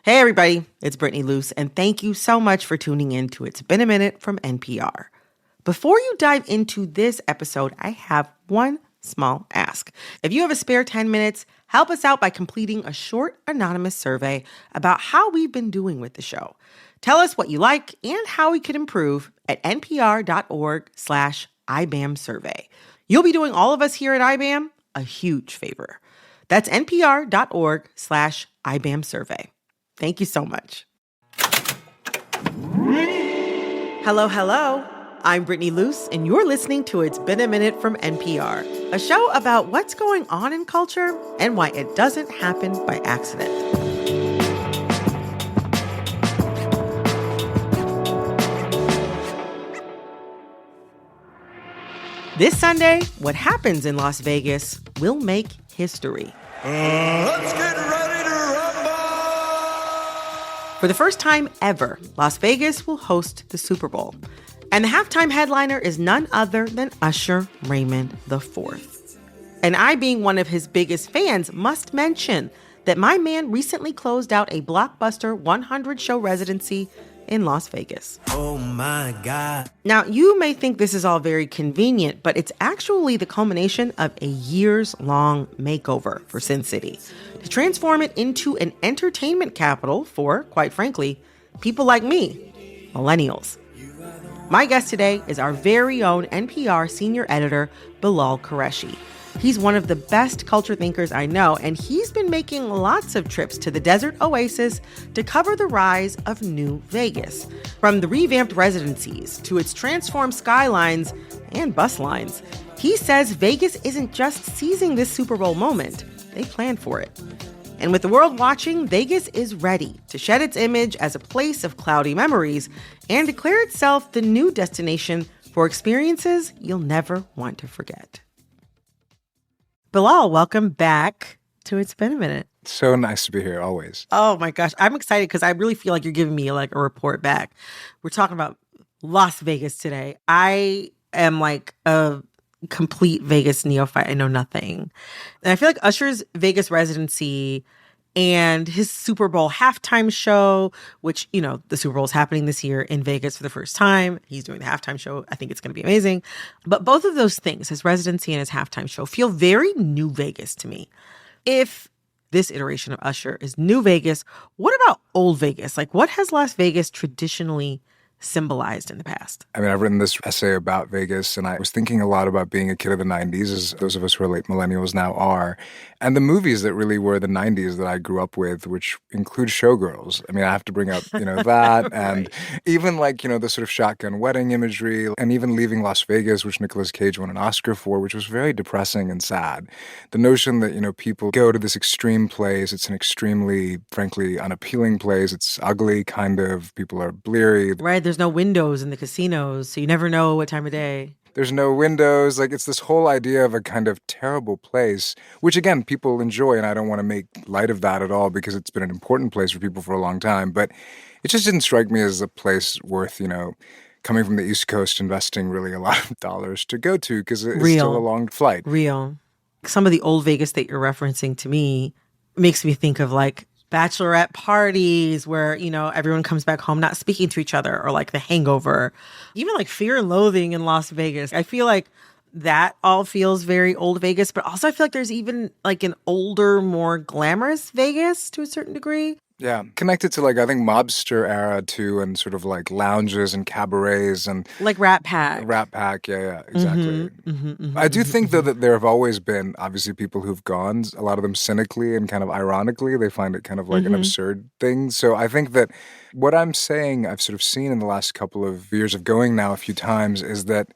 Hey everybody, it's Brittany Luse, and thank you so much for tuning in to It's Been a Minute from NPR. Before you dive into this episode, I have one small ask. If you have a spare 10 minutes, help us out by completing a short anonymous survey about how we've been doing with the show. Tell us what you like and how we could improve at npr.org/IBAM survey. You'll be doing all of us here at IBAM a huge favor. That's npr.org/IBAM survey. Thank you so much. Hello. I'm Brittany Luse, and you're listening to It's Been a Minute from NPR, a show about what's going on in culture and why it doesn't happen by accident. This Sunday, what happens in Las Vegas will make history. Let's get ready to rumble! For the first time ever, Las Vegas will host the Super Bowl. And the halftime headliner is none other than Usher Raymond IV. And I, being one of his biggest fans, must mention that my man recently closed out a blockbuster 100-show residency in Las Vegas. Oh my God. Now, you may think this is all very convenient, but it's actually the culmination of a years-long makeover for Sin City to transform it into an entertainment capital for, quite frankly, people like me, millennials. My guest today is our very own NPR senior editor, Bilal Qureshi. He's one of the best culture thinkers I know, and he's been making lots of trips to the desert oasis to cover the rise of New Vegas. From the revamped residencies to its transformed skylines and bus lines, he says Vegas isn't just seizing this Super Bowl moment, they planned for it. And with the world watching, Vegas is ready to shed its image as a place of cloudy memories and declare itself the new destination for experiences you'll never want to forget. Bilal, welcome back to It's Been a Minute. So nice to be here, always. Oh my gosh, I'm excited because I really feel like you're giving me like a report back. We're talking about Las Vegas today. I am like a complete Vegas neophyte. I know nothing. And I feel like Usher's Vegas residency and his Super Bowl halftime show, which, you know, the Super Bowl is happening this year in Vegas for the first time. He's doing the halftime show. I think it's going to be amazing. But both of those things, his residency and his halftime show, feel very New Vegas to me. If this iteration of Usher is New Vegas, what about Old Vegas? Like, what has Las Vegas traditionally symbolized in the past? I mean, I've written this essay about Vegas, and I was thinking a lot about being a kid of the 90s, as those of us who are late millennials now are, and the movies that really were the 90s that I grew up with, which include Showgirls. I mean, I have to bring up, that, and Right. even like, the sort of shotgun wedding imagery, and even Leaving Las Vegas, which Nicolas Cage won an Oscar for, which was very depressing and sad. The notion that, people go to this extreme place, it's an extremely, frankly, unappealing place, it's ugly, kind of, people are bleary. Right, there's no windows in the casinos, so you never know what time of day. There's no windows. Like, it's this whole idea of a kind of terrible place, which, again, people enjoy, and I don't want to make light of that at all because it's been an important place for people for a long time. But it just didn't strike me as a place worth, coming from the East Coast, investing really a lot of dollars to go to because it's still a long flight. Real. Some of the old Vegas that you're referencing to me makes me think of like bachelorette parties where, everyone comes back home not speaking to each other, or like The Hangover, even like Fear and Loathing in Las Vegas. I feel like that all feels very old Vegas, but also I feel like there's even like an older, more glamorous Vegas to a certain degree. Yeah, connected to, like, I think mobster era too, and sort of like lounges and cabarets and like Rat Pack. Yeah, exactly. I do think though that there have always been obviously people who've gone, a lot of them cynically and kind of ironically. They find it kind of like an absurd thing. So I think that what I'm saying I've sort of seen in the last couple of years of going now a few times is that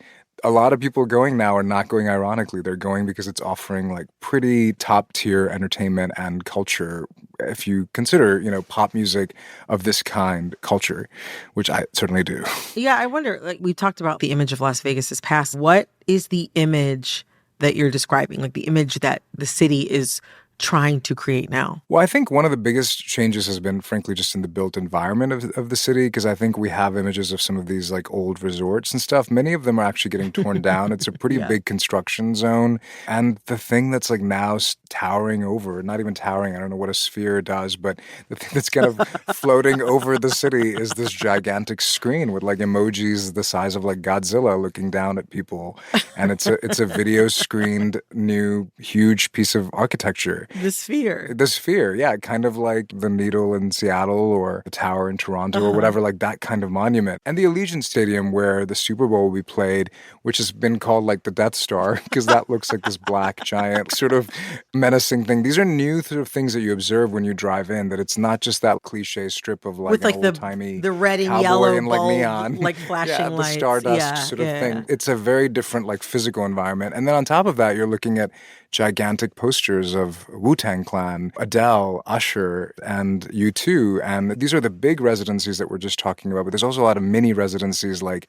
a lot of people going now are not going ironically. They're going because it's offering like pretty top tier entertainment and culture. If you consider, pop music of this kind culture, which I certainly do. Yeah, I wonder, like we talked about the image of Las Vegas this past. What is the image that you're describing? Like the image that the city is trying to create now? Well, I think one of the biggest changes has been, frankly, just in the built environment of the city, because I think we have images of some of these like old resorts and stuff. Many of them are actually getting torn down. It's a pretty Yeah. big construction zone. And the thing that's like now towering over, not even towering, I don't know what a sphere does, but the thing that's kind of floating over the city is this gigantic screen with like emojis the size of like Godzilla looking down at people. And it's a video screened new huge piece of architecture. The sphere. The sphere, yeah, kind of like the Needle in Seattle or the Tower in Toronto or whatever, like that kind of monument. And the Allegiant Stadium where the Super Bowl will be played, which has been called like the Death Star because that looks like this black giant sort of menacing thing. These are new sort of things that you observe when you drive in, that it's not just that cliche strip of like With like an old-timey the red and cowboy yellow and like bulb, neon. like flashing yeah, lights. the Stardust sort of thing. It's a very different like physical environment. And then on top of that, you're looking at gigantic posters of Wu-Tang Clan, Adele, Usher, and U2. And these are the big residencies that we're just talking about. But there's also a lot of mini residencies like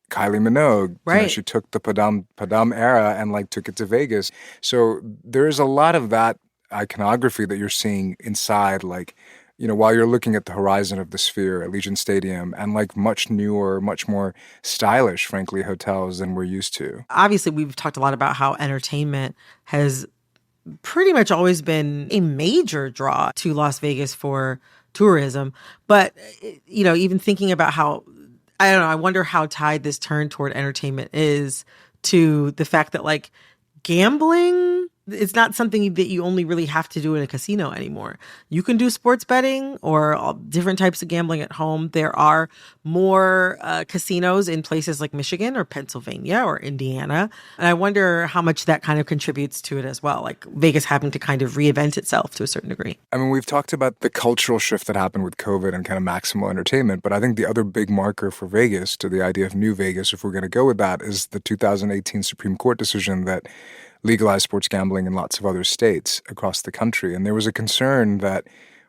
Kylie Minogue. Right. You know, she took the Padam era and like took it to Vegas. So there's a lot of that iconography that you're seeing inside, like, you know, while you're looking at the horizon of the Sphere at Allegiant Stadium and like much newer, much more stylish, frankly, hotels than we're used to. Obviously, we've talked a lot about how entertainment has pretty much always been a major draw to Las Vegas for tourism. But, you know, even thinking about how, I don't know, I wonder how tied this turn toward entertainment is to the fact that like gambling, it's not something that you only really have to do in a casino anymore. You can do sports betting or all different types of gambling at home. There are more casinos in places like Michigan or Pennsylvania or Indiana. And I wonder how much that kind of contributes to it as well, like Vegas having to kind of reinvent itself to a certain degree. I mean, we've talked about the cultural shift that happened with COVID and kind of maximal entertainment, but I think the other big marker for Vegas, to the idea of New Vegas, if we're going to go with that, is the 2018 Supreme Court decision that legalized sports gambling in lots of other states across the country. And there was a concern that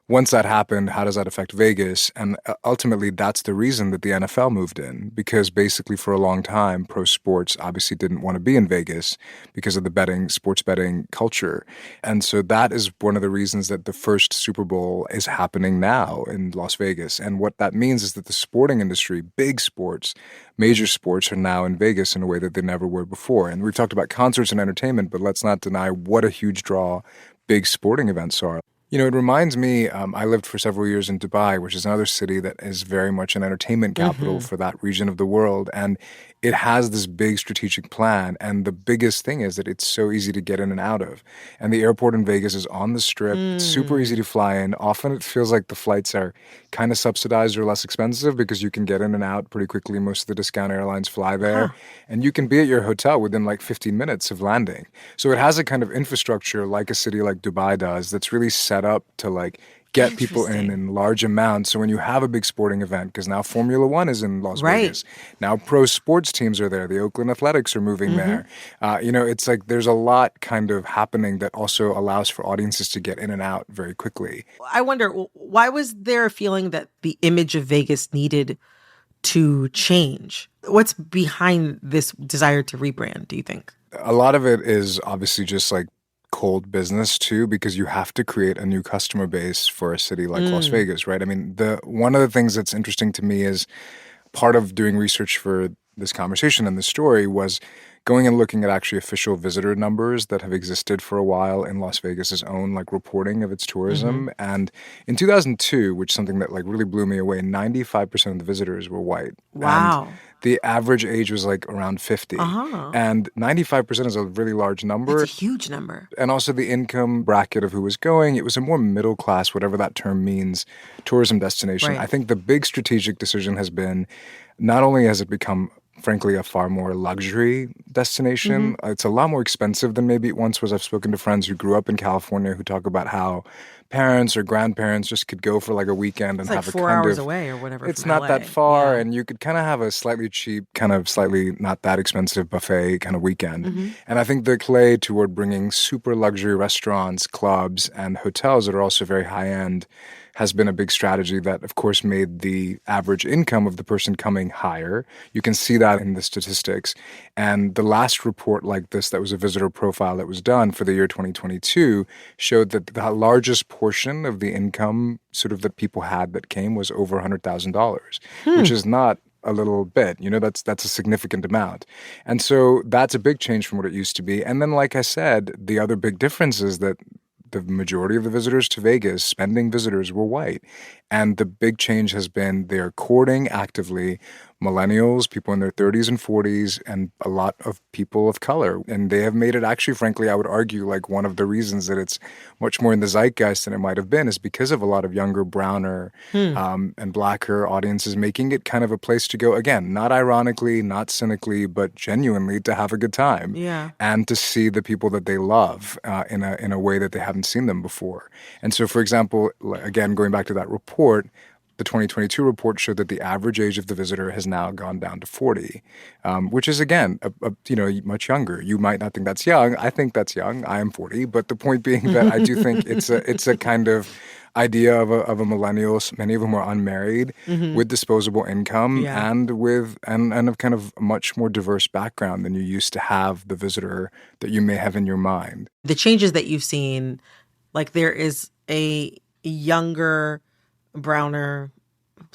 once that happened, how does that affect Vegas? And ultimately, that's the reason that the NFL moved in, because basically for a long time, pro sports obviously didn't want to be in Vegas because of the sports betting culture. And so that is one of the reasons that the first Super Bowl is happening now in Las Vegas. And what that means is that the sporting industry, big sports, major sports are now in Vegas in a way that they never were before. And we've talked about concerts and entertainment, but let's not deny what a huge draw big sporting events are. You know, it reminds me, I lived for several years in Dubai, which is another city that is very much an entertainment capital for that region of the world. And it has this big strategic plan. And the biggest thing is that it's so easy to get in and out of. And the airport in Vegas is on the strip. It's super easy to fly in. Often it feels like the flights are kind of subsidized or less expensive because you can get in and out pretty quickly. Most of the discount airlines fly there. And you can be at your hotel within like 15 minutes of landing. So it has a kind of infrastructure like a city like Dubai does that's really set up to like get people in large amounts. So when you have a big sporting event, because now Formula One is in Las Vegas, now pro sports teams are there. The Oakland Athletics are moving there. You know, it's like there's a lot kind of happening that also allows for audiences to get in and out very quickly. I wonder, why was there a feeling that the image of Vegas needed to change? What's behind this desire to rebrand, do you think? A lot of it is obviously just like cold business too, because you have to create a new customer base for a city like Las Vegas, right? I mean, one of the things that's interesting to me is part of doing research for this conversation and this story was going and looking at actually official visitor numbers that have existed for a while in Las Vegas's own like reporting of its tourism. And in 2002, which is something that like really blew me away, 95% of the visitors were white. Wow. And the average age was like around 50. And 95% is a really large number. It's a huge number. And also the income bracket of who was going, it was a more middle class, whatever that term means, tourism destination. Right. I think the big strategic decision has been, not only has it become frankly a far more luxury destination, it's a lot more expensive than maybe it once was. I've spoken to friends who grew up in California who talk about how parents or grandparents just could go for like a weekend and It's have like a 4 kind hours of, away or whatever. it's from not LA. that far, Yeah. and you could kind of have a slightly cheap, kind of slightly not that expensive buffet kind of weekend. And I think the play toward bringing super luxury restaurants, clubs, and hotels that are also very high end has been a big strategy that, of course, made the average income of the person coming higher. You can see that in the statistics. And the last report like this that was a visitor profile that was done for the year 2022 showed that the largest portion of the income sort of that people had that came was over $100,000, which is not a little bit, that's a significant amount. And so that's a big change from what it used to be. And then, like I said, the other big difference is that the majority of the visitors to Vegas, spending visitors, were white. And the big change has been they're courting actively millennials, people in their 30s and 40s, and a lot of people of color. And they have made it actually, frankly, I would argue, like one of the reasons that it's much more in the zeitgeist than it might have been is because of a lot of younger, browner, and blacker audiences making it kind of a place to go, again, not ironically, not cynically, but genuinely to have a good time. Yeah. And to see the people that they love in a way that they haven't seen them before. And so, for example, again, going back to that report, the 2022 report showed that the average age of the visitor has now gone down to 40, which is, again, much younger. You might not think that's young. I think that's young. I am 40. But the point being that I do think it's a kind of idea of a millennial. Many of them are unmarried with disposable income and of kind of a much more diverse background than you used to have the visitor that you may have in your mind. The changes that you've seen, like there is a younger, browner,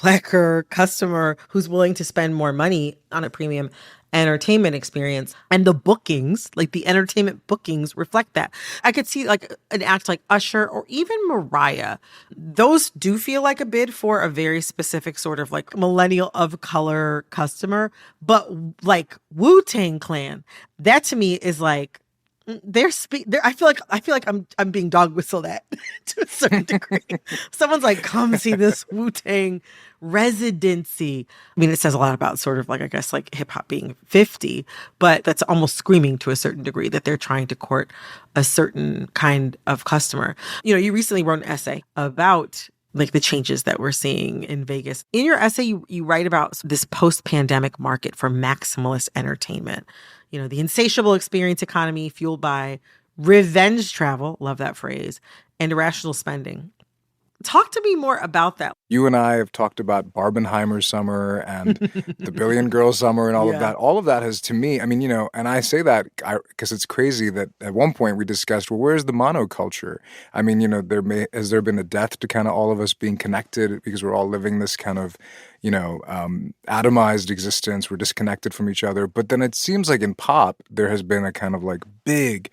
blacker customer who's willing to spend more money on a premium entertainment experience. And the bookings, like the entertainment bookings, reflect that. I could see like an act like Usher or even Mariah. Those do feel like a bid for a very specific sort of like millennial of color customer. But like Wu-Tang Clan, that to me is like, I feel like I'm being dog whistled at to a certain degree. Someone's like, come see this Wu-Tang residency. I mean, it says a lot about sort of like, I guess, like hip hop being 50, but that's almost screaming to a certain degree that they're trying to court a certain kind of customer. You recently wrote an essay about like the changes that we're seeing in Vegas. In your essay, you write about this post-pandemic market for maximalist entertainment. The insatiable experience economy fueled by revenge travel, love that phrase, and irrational spending. Talk to me more about that. You and I have talked about Barbenheimer summer and the Billion Girl summer and all of that. All of that has, to me, I mean, and I say that because it's crazy that at one point we discussed, well, where's the monoculture? I mean, has there been a death to kind of all of us being connected because we're all living this kind of, atomized existence. We're disconnected from each other. But then it seems like in pop, there has been a kind of like big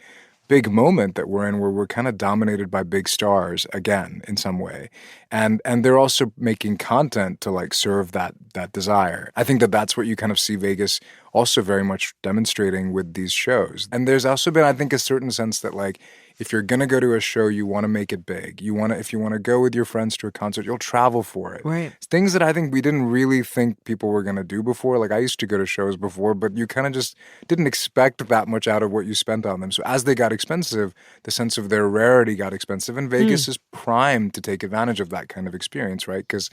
moment that we're in where we're kind of dominated by big stars again in some way. And they're also making content to like serve that desire. I think that's what you kind of see Vegas also very much demonstrating with these shows. And there's also been, I think, a certain sense that like if you're going to go to a show, you want to make it big. If you want to go with your friends to a concert, you'll travel for it. Right. It's things that I think we didn't really think people were going to do before. Like I used to go to shows before, but you kind of just didn't expect that much out of what you spent on them. So as they got expensive, the sense of their rarity got expensive. And Vegas is primed to take advantage of that kind of experience, right? Because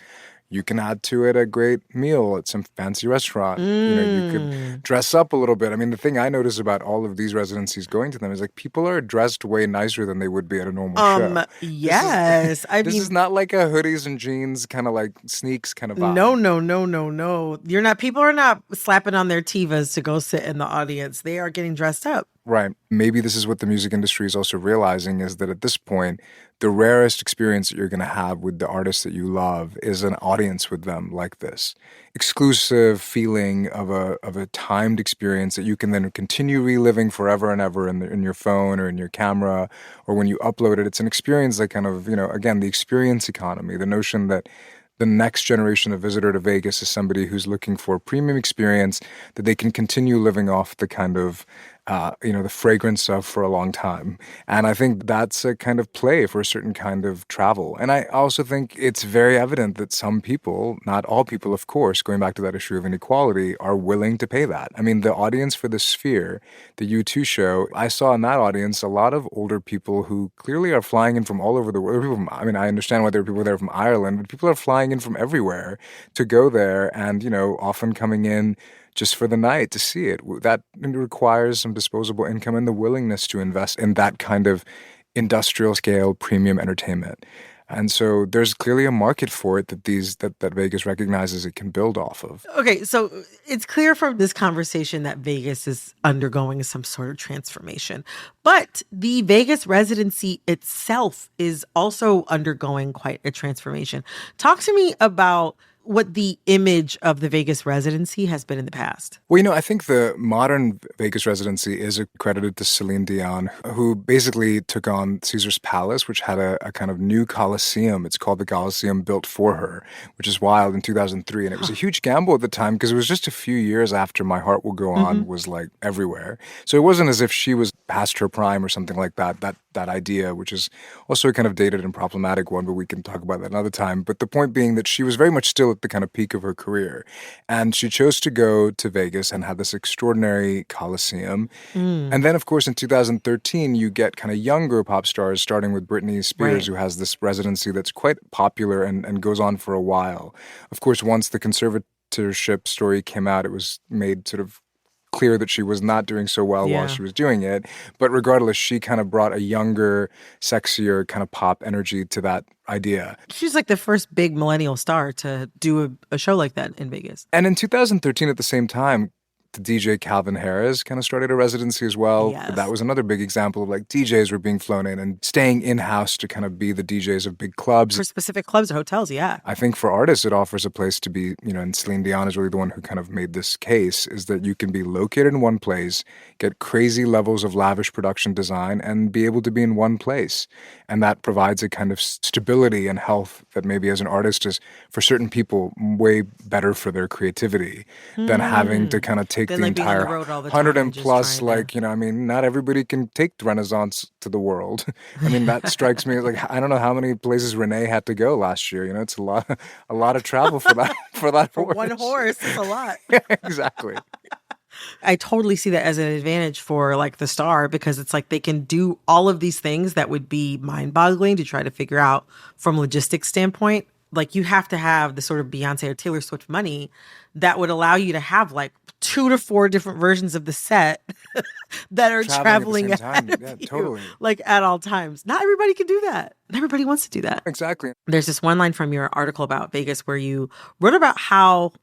you can add to it a great meal at some fancy restaurant. You could dress up a little bit. I mean, the thing I notice about all of these residencies going to them is like people are dressed way nicer than they would be at a normal show. Yes. This is not like a hoodies and jeans kind of like sneaks kind of vibe. No. People are not slapping on their Tivas to go sit in the audience. They are getting dressed up. Right. Maybe this is what the music industry is also realizing is that at this point, the rarest experience that you're going to have with the artists that you love is an audience with them like this. Exclusive feeling of a timed experience that you can then continue reliving forever and ever in your phone or in your camera or when you upload it. It's an experience that kind of, again, the experience economy, the notion that the next generation of visitor to Vegas is somebody who's looking for a premium experience that they can continue living off the kind of, the fragrance of for a long time. And I think that's a kind of play for a certain kind of travel. And I also think it's very evident that some people, not all people, of course, going back to that issue of inequality, are willing to pay that. I mean, the audience for the Sphere, the U2 show, I saw in that audience a lot of older people who clearly are flying in from all over the world. I mean, I understand why there are people there from Ireland, but people are flying in from everywhere to go there and, often coming in just for the night to see it. That requires some disposable income and the willingness to invest in that kind of industrial scale premium entertainment. And so there's clearly a market for it that Vegas recognizes it can build off of. Okay, so it's clear from this conversation that Vegas is undergoing some sort of transformation. But the Vegas residency itself is also undergoing quite a transformation. Talk to me about what the image of the Vegas residency has been in the past. Well, I think the modern Vegas residency is accredited to Celine Dion, who basically took on Caesar's Palace, which had a kind of new Colosseum. It's called the Colosseum, built for her, which is wild, in 2003. And it was a huge gamble at the time because it was just a few years after My Heart Will Go On was like everywhere. So it wasn't as if she was past her prime or something like that. That idea, which is also a kind of dated and problematic one, but we can talk about that another time. But the point being that she was very much still at the kind of peak of her career. And she chose to go to Vegas and have this extraordinary Coliseum. And then, of course, in 2013, you get kind of younger pop stars, starting with Britney Spears, who has this residency that's quite popular and goes on for a while. Of course, once the conservatorship story came out, it was made sort of clear that she was not doing so well while she was doing it. But regardless, she kind of brought a younger, sexier kind of pop energy to that idea. She's like the first big millennial star to do a show like that in Vegas. And in 2013, at the same time, the DJ Calvin Harris kind of started a residency as well. Yes. But that was another big example of like DJs were being flown in and staying in-house to kind of be the DJs of big clubs. For specific clubs or hotels, yeah. I think for artists, it offers a place to be, and Celine Dion is really the one who kind of made this case, is that you can be located in one place, get crazy levels of lavish production design, and be able to be in one place. And that provides a kind of stability and health that maybe as an artist is, for certain people, way better for their creativity than having to kind of take the entire 100 and plus, not everybody can take Renaissance to the world. I mean, that strikes me as like, I don't know how many places Renee had to go last year. It's a lot of travel for that, for that For horse. one horse, it's a lot. Yeah, exactly. I totally see that as an advantage for like the star, because it's like they can do all of these things that would be mind-boggling to try to figure out from a logistics standpoint. Like you have to have the sort of Beyonce or Taylor Swift money that would allow you to have like 2 to 4 different versions of the set that are traveling at the same time. Yeah, you, totally. like at all times. Not everybody can do that. Not everybody wants to do that. Exactly. There's this one line from your article about Vegas where you wrote about how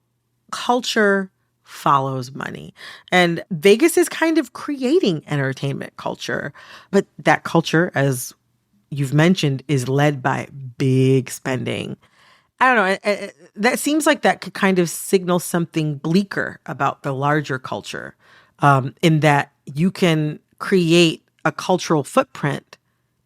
culture follows money. And Vegas is kind of creating entertainment culture. But that culture, as you've mentioned, is led by big spending. I don't know. That seems like that could kind of signal something bleaker about the larger culture, in that you can create a cultural footprint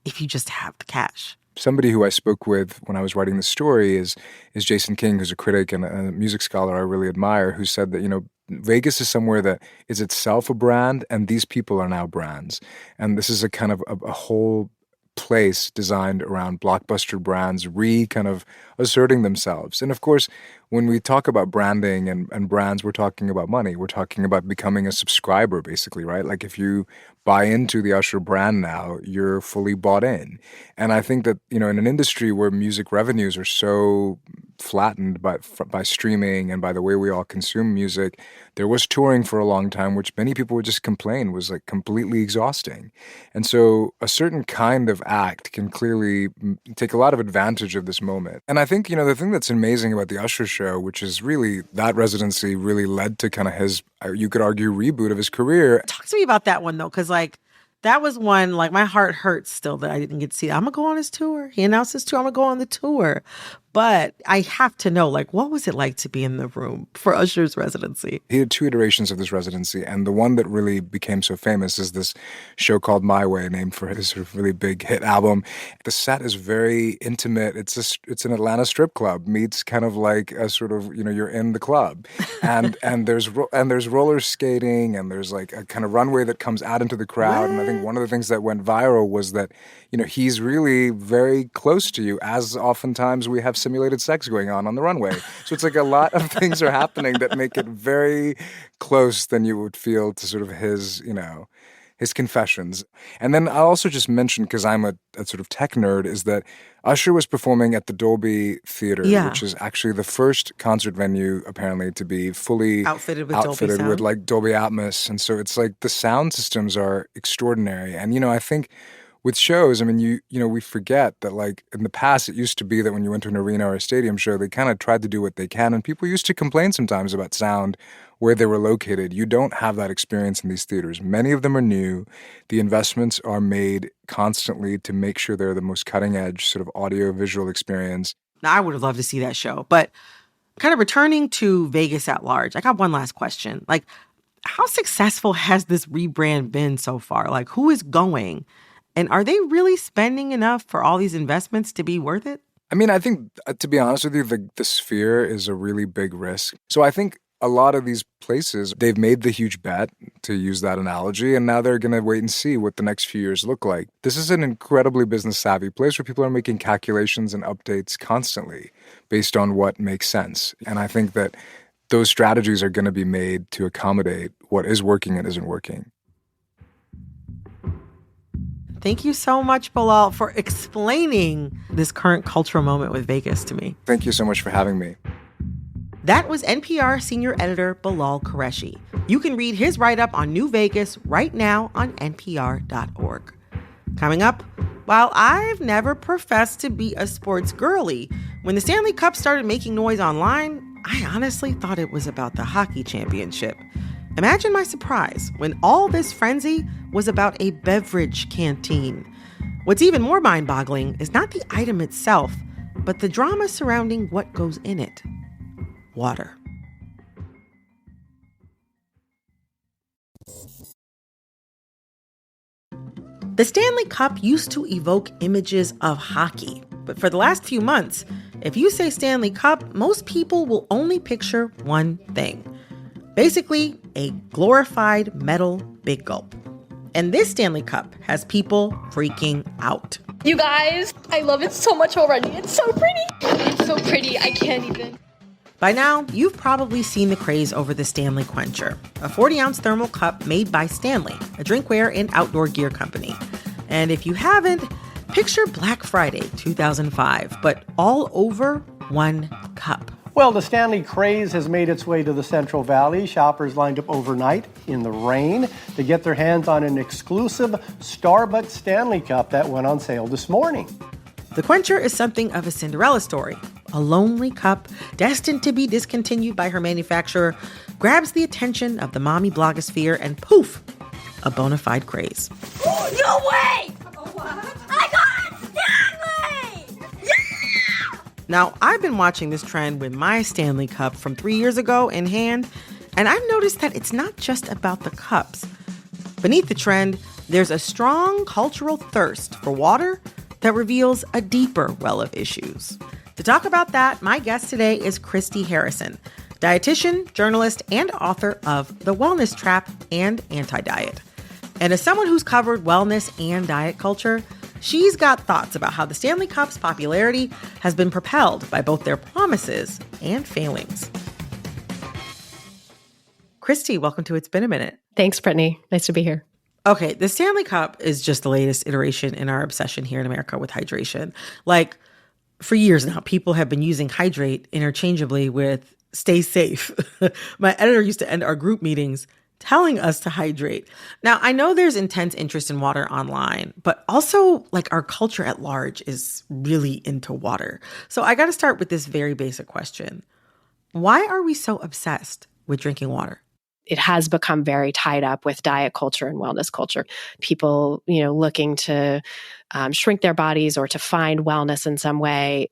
if you just have the cash. Somebody who I spoke with when I was writing the story is Jason King, who's a critic and a music scholar I really admire, who said that, Vegas is somewhere that is itself a brand, and these people are now brands. And this is a kind of a whole place designed around blockbuster brands kind of asserting themselves. And of course, when we talk about branding and brands, we're talking about money. We're talking about becoming a subscriber, basically, right? Like if you buy into the Usher brand now, you're fully bought in. And I think that, in an industry where music revenues are so flattened by streaming and by the way we all consume music, there was touring for a long time, which many people would just complain was like completely exhausting. And so a certain kind of act can clearly take a lot of advantage of this moment. And I think, the thing that's amazing about the Usher show, which is really, that residency really led to kind of his, you could argue, reboot of his career. Talk to me about that one, though, because like that was one, like my heart hurts still that I didn't get to see. I'm going to go on his tour. He announced his tour. I'm going to go on the tour. But I have to know, like, what was it like to be in the room for Usher's residency? He had 2 iterations of this residency, and the one that really became so famous is this show called My Way, named for his sort of really big hit album. The set is very intimate. It's an Atlanta strip club meets kind of like a sort of, you're in the club, and there's roller skating, and there's like a kind of runway that comes out into the crowd. What? And I think one of the things that went viral was that he's really very close to you, as oftentimes we have simulated sex going on the runway. So it's like a lot of things are happening that make it very close than you would feel to sort of his confessions. And then I'll also just mention, because I'm a sort of tech nerd, is that Usher was performing at the Dolby Theater, which is actually the first concert venue apparently to be fully outfitted with like Dolby Atmos. And so it's like the sound systems are extraordinary. And I think with shows, I mean, we forget that like in the past, it used to be that when you went to an arena or a stadium show, they kind of tried to do what they can. And people used to complain sometimes about sound where they were located. You don't have that experience in these theaters. Many of them are new. The investments are made constantly to make sure they're the most cutting edge sort of audio visual experience. Now, I would have loved to see that show, but kind of returning to Vegas at large, I got one last question. Like, how successful has this rebrand been so far? Like, who is going? And are they really spending enough for all these investments to be worth it? I mean, I think, to be honest with you, the Sphere is a really big risk. So I think a lot of these places, they've made the huge bet, to use that analogy, and now they're going to wait and see what the next few years look like. This is an incredibly business-savvy place where people are making calculations and updates constantly based on what makes sense. And I think that those strategies are going to be made to accommodate what is working and isn't working. Thank you so much, Bilal, for explaining this current cultural moment with Vegas to me. Thank you so much for having me. That was NPR senior editor Bilal Qureshi. You can read his write-up on New Vegas right now on npr.org. Coming up, while I've never professed to be a sports girly, when the Stanley Cup started making noise online, I honestly thought it was about the hockey championship. Imagine my surprise when all this frenzy was about a beverage canteen. What's even more mind-boggling is not the item itself, but the drama surrounding what goes in it. Water. The Stanley Cup used to evoke images of hockey, but for the last few months, if you say Stanley Cup, most people will only picture one thing. Basically, a glorified metal big gulp. And this Stanley Cup has people freaking out. You guys, I love it so much already. It's so pretty. It's so pretty, I can't even. By now, you've probably seen the craze over the Stanley Quencher, a 40-ounce thermal cup made by Stanley, a drinkware and outdoor gear company. And if you haven't, picture Black Friday 2005, but all over one cup. Well, the Stanley craze has made its way to the Central Valley. Shoppers lined up overnight in the rain to get their hands on an exclusive Starbucks Stanley Cup that went on sale this morning. The Quencher is something of a Cinderella story. A lonely cup, destined to be discontinued by her manufacturer, grabs the attention of the mommy blogosphere and poof, a bona fide craze. No way! I got it, Stanley! Yeah! Now, I've been watching this trend with my Stanley Cup from 3 years ago in hand, and I've noticed that it's not just about the cups. Beneath the trend, there's a strong cultural thirst for water that reveals a deeper well of issues. To talk about that, my guest today is Christy Harrison, dietitian, journalist, and author of The Wellness Trap and Anti-Diet. And as someone who's covered wellness and diet culture, she's got thoughts about how the Stanley Cup's popularity has been propelled by both their promises and failings. Christy, welcome to It's Been a Minute. Thanks, Brittany. Nice to be here. Okay, the Stanley Cup is just the latest iteration in our obsession here in America with hydration. Like, for years now, people have been using hydrate interchangeably with stay safe. My editor used to end our group meetings telling us to hydrate. Now, I know there's intense interest in water online, but also like our culture at large is really into water. So I got to start with this very basic question. Why are we so obsessed with drinking water? It has become very tied up with diet culture and wellness culture. People, looking to shrink their bodies or to find wellness in some way.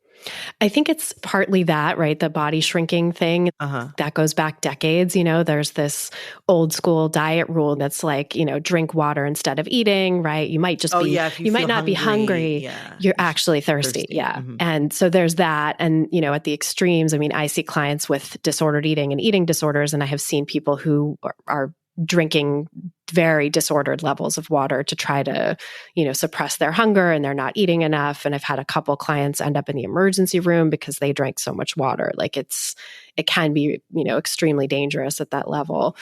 I think it's partly that, right? The body shrinking thing, that goes back decades. There's this old school diet rule that's like, drink water instead of eating, right? You might just you might not be hungry. Yeah. You're actually thirsty. Yeah. Mm-hmm. And so there's that. And, at the extremes, I see clients with disordered eating and eating disorders, and I have seen people who are drinking very disordered levels of water to try to, suppress their hunger, and they're not eating enough. And I've had a couple clients end up in the emergency room because they drank so much water. Like it can be, extremely dangerous at that level.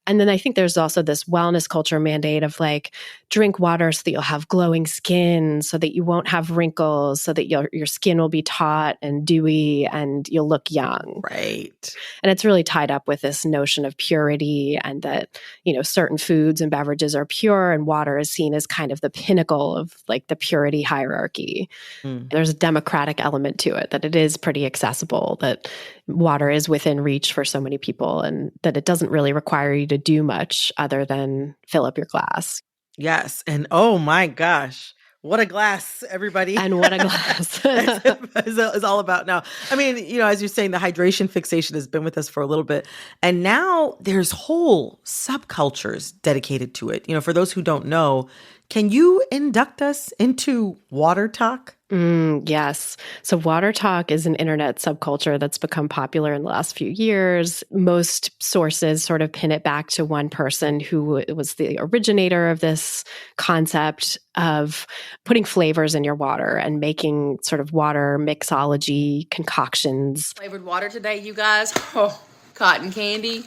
And then I think there's also this wellness culture mandate of like, drink water so that you'll have glowing skin, so that you won't have wrinkles, so that your skin will be taut and dewy and you'll look young. Right. And it's really tied up with this notion of purity and that, certain foods foods and beverages are pure, and water is seen as kind of the pinnacle of like the purity hierarchy. There's a democratic element to it, that it is pretty accessible, that water is within reach for so many people, and that it doesn't really require you to do much other than fill up your glass. Yes. And oh my gosh, what a glass, everybody. And what a glass. is all about now. I mean, as you're saying, the hydration fixation has been with us for a little bit. And now there's whole subcultures dedicated to it. For those who don't know, can you induct us into water talk? Yes. So water talk is an internet subculture that's become popular in the last few years. Most sources sort of pin it back to one person who was the originator of this concept of putting flavors in your water and making sort of water mixology concoctions. Flavored water today, you guys. Oh, cotton candy,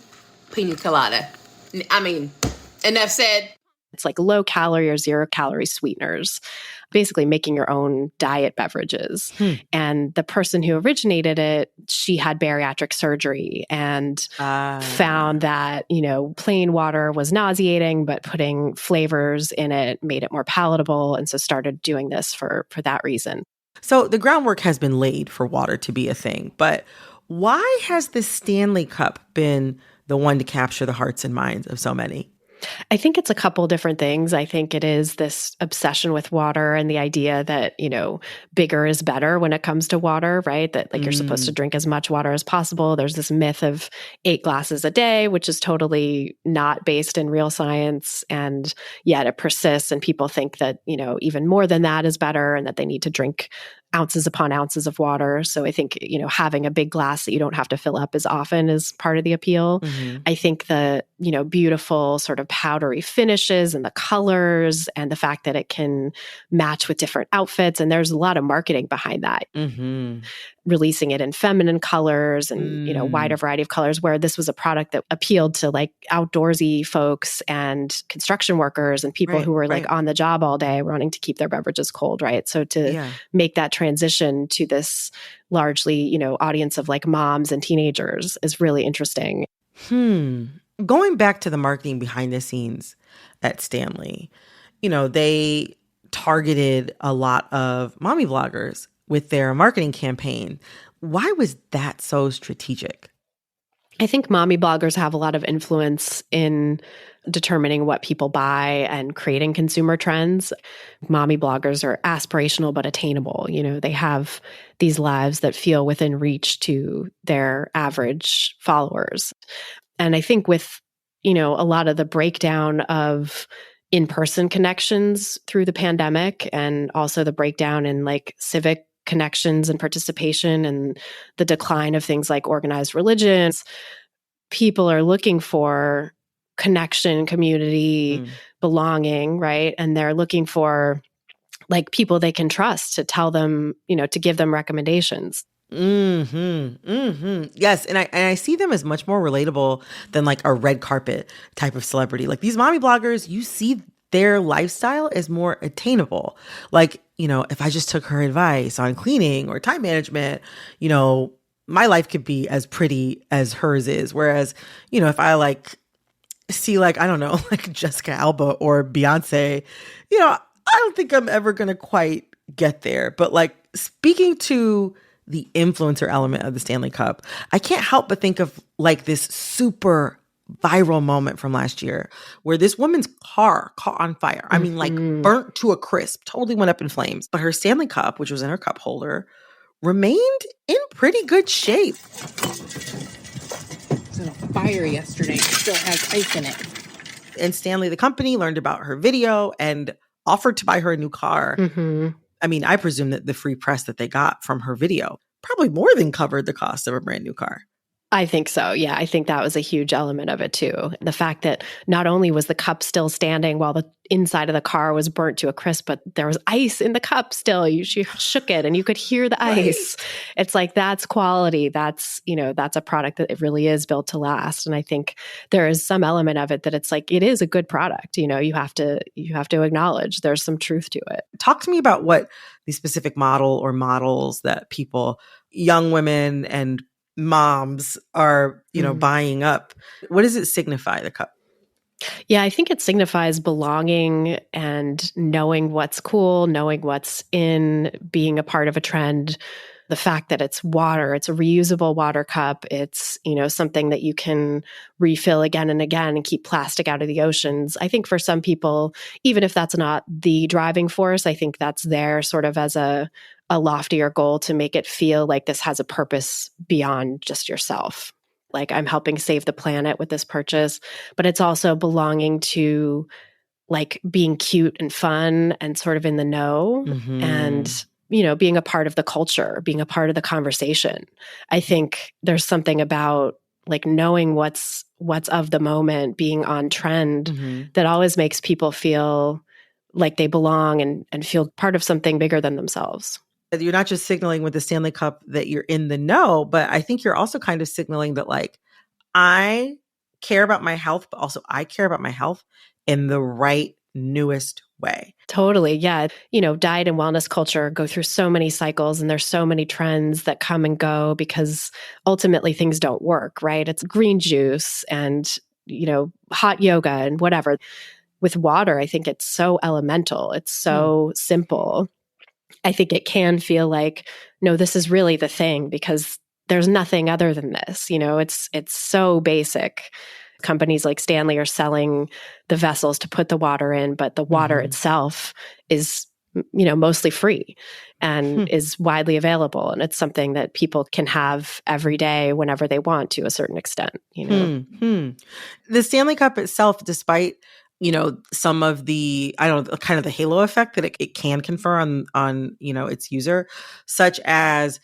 pina colada. I mean, enough said. It's like low calorie or 0 calorie sweeteners, basically making your own diet beverages. And the person who originated it, she had bariatric surgery and found that, plain water was nauseating, but putting flavors in it made it more palatable. And so started doing this for that reason. So the groundwork has been laid for water to be a thing, but why has the Stanley Cup been the one to capture the hearts and minds of so many? I think it's a couple different things. I think it is this obsession with water and the idea that, bigger is better when it comes to water, right? That like you're supposed to drink as much water as possible. There's this myth of 8 glasses a day, which is totally not based in real science. And yet it persists. And people think that, even more than that is better and that they need to drink ounces upon ounces of water. So I think, having a big glass that you don't have to fill up as often is part of the appeal. I think the, beautiful sort of powdery finishes and the colors and the fact that it can match with different outfits. And there's a lot of marketing behind that. Releasing it in feminine colors and, wider variety of colors, where this was a product that appealed to like outdoorsy folks and construction workers and people who were like on the job all day wanting to keep their beverages cold, right? So to make that transition to this largely, audience of like moms and teenagers is really interesting. Going back to the marketing behind the scenes at Stanley, they targeted a lot of mommy bloggers with their marketing campaign. Why was that so strategic? I think mommy bloggers have a lot of influence in determining what people buy and creating consumer trends. Mommy bloggers are aspirational but attainable. They have these lives that feel within reach to their average followers. And I think with, a lot of the breakdown of in-person connections through the pandemic and also the breakdown in like civic connections and participation and the decline of things like organized religions, people are looking for connection, community, belonging, right? And they're looking for like people they can trust to tell them, to give them recommendations. Yes. And I see them as much more relatable than like a red carpet type of celebrity. Like these mommy bloggers, you see their lifestyle is more attainable. Like, if I just took her advice on cleaning or time management, my life could be as pretty as hers is. Whereas, if I like see like, I don't know, like Jessica Alba or Beyonce, I don't think I'm ever going to quite get there. But like speaking to the influencer element of the Stanley Cup, I can't help but think of like this super viral moment from last year where this woman's car caught on fire. I mean, like burnt to a crisp, totally went up in flames. But her Stanley Cup, which was in her cup holder, remained in pretty good shape. It was in a fire yesterday. It still has ice in it. And Stanley, the company, learned about her video and offered to buy her a new car. I mean, I presume that the free press that they got from her video probably more than covered the cost of a brand new car. I think so. Yeah, I think that was a huge element of it too. The fact that not only was the cup still standing while the inside of the car was burnt to a crisp, but there was ice in the cup still. She shook it and you could hear the ice. It's like, that's quality. That's, that's a product that it really is built to last. And I think there is some element of it that it's like, it is a good product. You have to acknowledge there's some truth to it. Talk to me about what the specific model or models that people, young women and moms are, buying up. What does it signify, the cup? Yeah, I think it signifies belonging and knowing what's cool, knowing what's in, being a part of a trend. The fact that it's water, it's a reusable water cup, it's, something that you can refill again and again and keep plastic out of the oceans. I think for some people, even if that's not the driving force, I think that's there sort of as a loftier goal to make it feel like this has a purpose beyond just yourself. Like, I'm helping save the planet with this purchase, but it's also belonging to like being cute and fun and sort of in the know and, being a part of the culture, being a part of the conversation. I think there's something about like knowing what's of the moment, being on trend that always makes people feel like they belong and feel part of something bigger than themselves. You're not just signaling with the Stanley Cup that you're in the know, but I think you're also kind of signaling that like, I care about my health, but also I care about my health in the right, newest way. Totally. Yeah. Diet and wellness culture go through so many cycles and there's so many trends that come and go because ultimately things don't work, right? It's green juice and, hot yoga and whatever. With water, I think it's so elemental. It's so simple. I think it can feel like, no, this is really the thing because there's nothing other than this. It's so basic. Companies like Stanley are selling the vessels to put the water in, but the water itself is, mostly free and is widely available. And it's something that people can have every day whenever they want to a certain extent, The Stanley Cup itself, despite some of the, kind of the halo effect that it can confer on, its user, such as,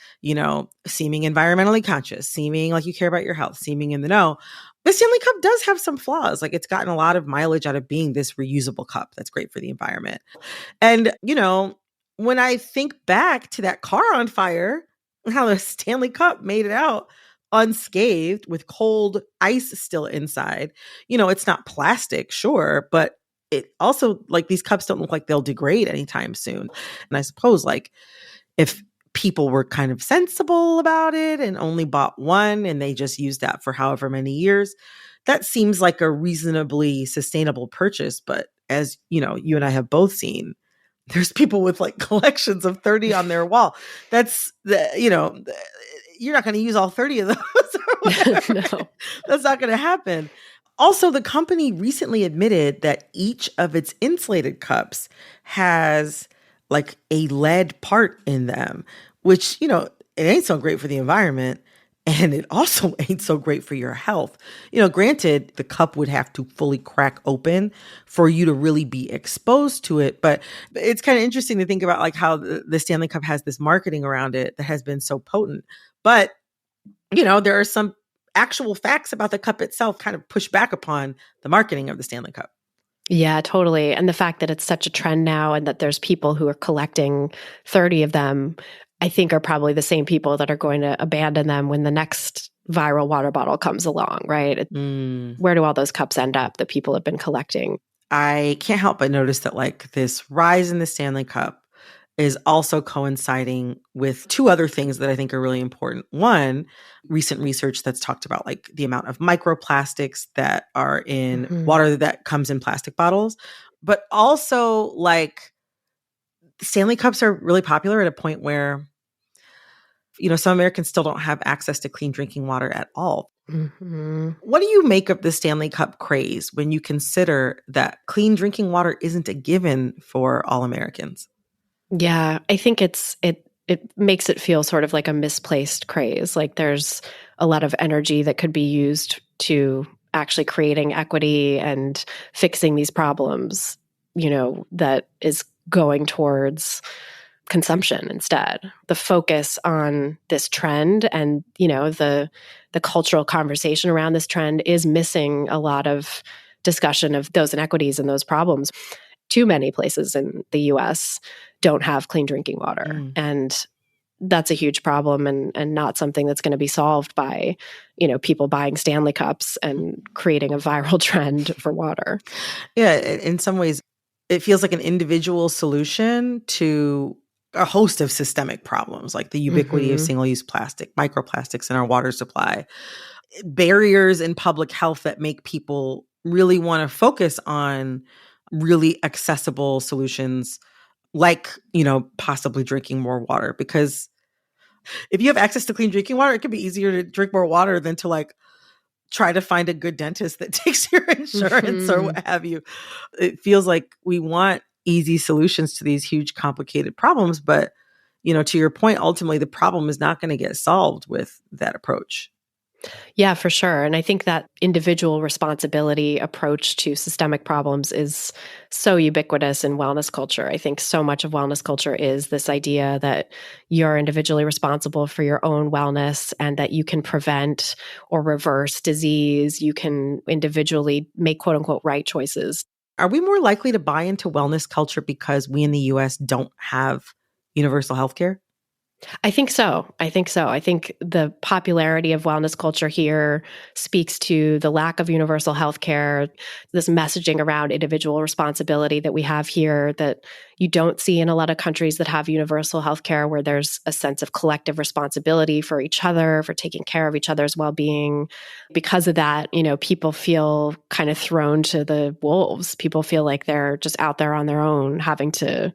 seeming environmentally conscious, seeming like you care about your health, seeming in the know. The Stanley Cup does have some flaws. Like, it's gotten a lot of mileage out of being this reusable cup that's great for the environment. And, when I think back to that car on fire, how the Stanley Cup made it out unscathed with cold ice still inside. It's not plastic, sure, but it also, like, these cups don't look like they'll degrade anytime soon. And I suppose, like, if people were kind of sensible about it and only bought one and they just used that for however many years, that seems like a reasonably sustainable purchase. But as you and I have both seen, there's people with like collections of 30 on their wall. That's you're not going to use all 30 of those or whatever. No. That's not going to happen. Also, the company recently admitted that each of its insulated cups has like a lead part in them, which, it ain't so great for the environment. And it also ain't so great for your health. Granted, the cup would have to fully crack open for you to really be exposed to it. But it's kind of interesting to think about like how the Stanley Cup has this marketing around it that has been so potent. But, there are some actual facts about the cup itself kind of push back upon the marketing of the Stanley Cup. Yeah, totally. And the fact that it's such a trend now and that there's people who are collecting 30 of them, I think are probably the same people that are going to abandon them when the next viral water bottle comes along, right? Where do all those cups end up that people have been collecting? I can't help but notice that like this rise in the Stanley Cup is also coinciding with two other things that I think are really important. One, recent research that's talked about like the amount of microplastics that are in water that comes in plastic bottles, but also like Stanley Cups are really popular at a point where, some Americans still don't have access to clean drinking water at all. What do you make of the Stanley Cup craze when you consider that clean drinking water isn't a given for all Americans? Yeah, I think it makes it feel sort of like a misplaced craze. Like there's a lot of energy that could be used to actually creating equity and fixing these problems, that is going towards consumption instead. The focus on this trend and, the cultural conversation around this trend is missing a lot of discussion of those inequities and those problems. Too many places in the US don't have clean drinking water. And that's a huge problem and not something that's going to be solved by, people buying Stanley Cups and creating a viral trend for water. Yeah, in some ways, it feels like an individual solution to a host of systemic problems, like the ubiquity of single-use plastic, microplastics in our water supply, barriers in public health that make people really want to focus on really accessible solutions like, possibly drinking more water. Because if you have access to clean drinking water, it could be easier to drink more water than to try to find a good dentist that takes your insurance or what have you. It feels like we want easy solutions to these huge, complicated problems. But, to your point, ultimately, the problem is not going to get solved with that approach. Yeah, for sure. And I think that individual responsibility approach to systemic problems is so ubiquitous in wellness culture. I think so much of wellness culture is this idea that you're individually responsible for your own wellness and that you can prevent or reverse disease. You can individually make quote unquote right choices. Are we more likely to buy into wellness culture because we in the US don't have universal healthcare? I think so. I think the popularity of wellness culture here speaks to the lack of universal healthcare, this messaging around individual responsibility that we have here that you don't see in a lot of countries that have universal healthcare, where there's a sense of collective responsibility for each other, for taking care of each other's well-being. Because of that, people feel kind of thrown to the wolves. People feel like they're just out there on their own, having to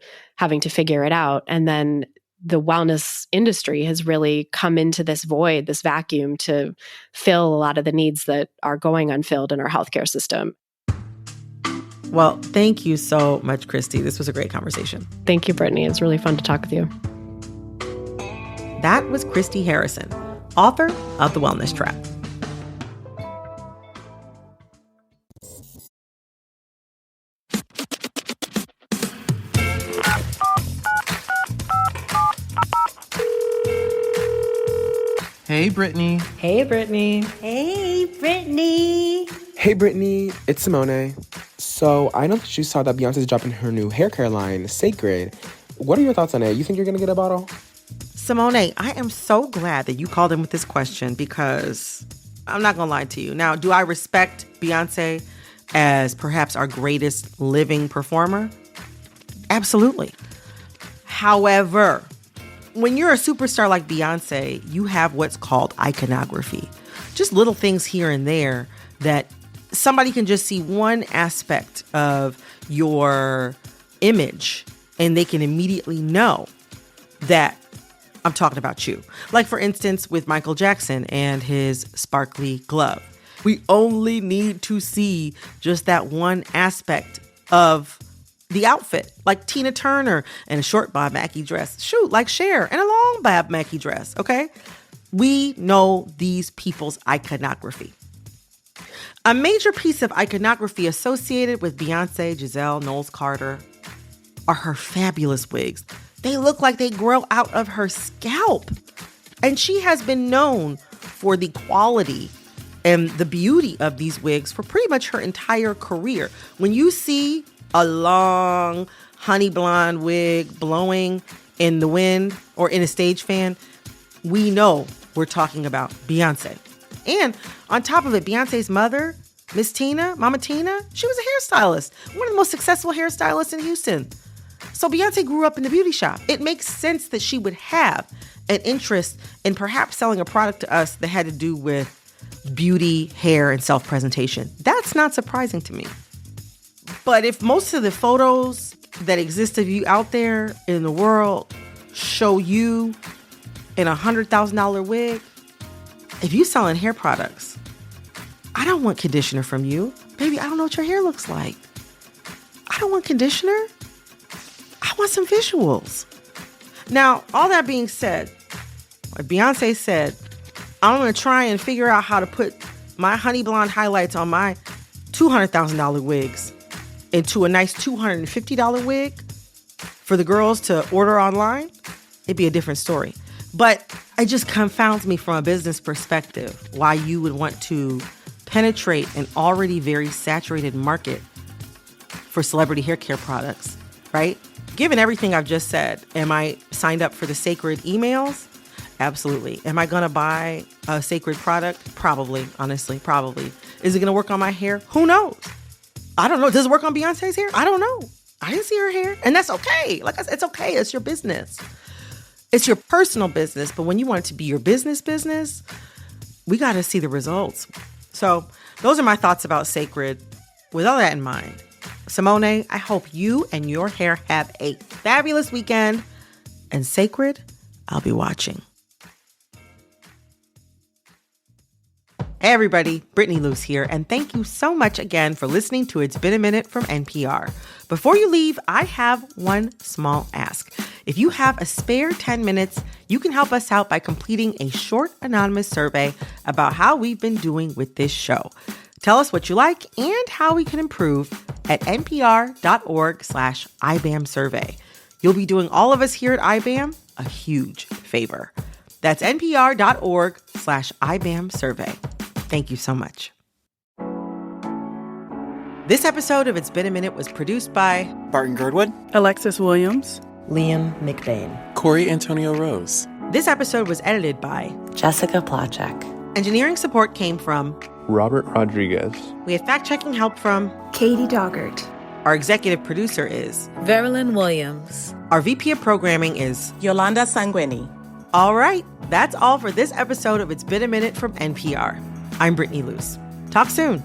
figure it out. And then the wellness industry has really come into this void, this vacuum, to fill a lot of the needs that are going unfilled in our healthcare system. Well, thank you so much, Christy. This was a great conversation. Thank you, Brittany. It's really fun to talk with you. That was Christy Harrison, author of The Wellness Trap. Hey, Brittany. Hey, Brittany. Hey, Brittany. Hey, Brittany. It's Simone. So I know that you saw that Beyonce's dropping her new hair care line, Sacred. What are your thoughts on it? You think you're going to get a bottle? Simone, I am so glad that you called in with this question because I'm not going to lie to you. Now, do I respect Beyonce as perhaps our greatest living performer? Absolutely. However, when you're a superstar like Beyonce, you have what's called iconography. Just little things here and there that somebody can just see one aspect of your image and they can immediately know that I'm talking about you. Like, for instance, with Michael Jackson and his sparkly glove. We only need to see just that one aspect of the outfit, like Tina Turner in a short Bob Mackie dress. Shoot, like Cher in a long Bob Mackie dress, okay? We know these people's iconography. A major piece of iconography associated with Beyonce, Giselle, Knowles Carter are her fabulous wigs. They look like they grow out of her scalp. And she has been known for the quality and the beauty of these wigs for pretty much her entire career. When you see a long honey blonde wig blowing in the wind or in a stage fan, we know we're talking about Beyonce. And on top of it, Beyonce's mother, Miss Tina, Mama Tina, she was a hairstylist, one of the most successful hairstylists in Houston. So Beyonce grew up in the beauty shop. It makes sense that she would have an interest in perhaps selling a product to us that had to do with beauty, hair, and self-presentation. That's not surprising to me. But if most of the photos that exist of you out there in the world show you in a $100,000 wig, if you selling hair products, I don't want conditioner from you. Baby, I don't know what your hair looks like. I don't want conditioner. I want some visuals. Now, all that being said, like Beyonce said, I'm going to try and figure out how to put my honey blonde highlights on my $200,000 wigs into a nice $250 wig for the girls to order online. It'd be a different story. But it just confounds me from a business perspective why you would want to penetrate an already very saturated market for celebrity hair care products, right? Given everything I've just said, am I signed up for the Sacred emails? Absolutely. Am I going to buy a Sacred product? Probably, honestly, probably. Is it going to work on my hair? Who knows? I don't know. Does it work on Beyonce's hair? I don't know. I didn't see her hair. And that's okay. Like I said, it's okay. It's your business. It's your personal business. But when you want it to be your business, we got to see the results. So those are my thoughts about Sacred. with all that in mind, Simone, I hope you and your hair have a fabulous weekend. And Sacred, I'll be watching. Hey everybody, Brittany Luse here, and thank you so much again for listening to It's Been a Minute from NPR. Before you leave, I have one small ask. If you have a spare 10 minutes, you can help us out by completing a short anonymous survey about how we've been doing with this show. Tell us what you like and how we can improve at npr.org/IBAM survey. You'll be doing all of us here at IBAM a huge favor. That's npr.org/IBAM survey. Thank you so much. This episode of It's Been a Minute was produced by Barton Girdwood, Alexis Williams, Liam McBain, Corey Antonio Rose. This episode was edited by Jessica Plachek. Engineering support came from Robert Rodriguez. We had fact-checking help from Katie Doggart. Our executive producer is Verilyn Williams. Our VP of programming is Yolanda Sanguini. All right, that's all for this episode of It's Been a Minute from NPR. I'm Brittany Luse. Talk soon.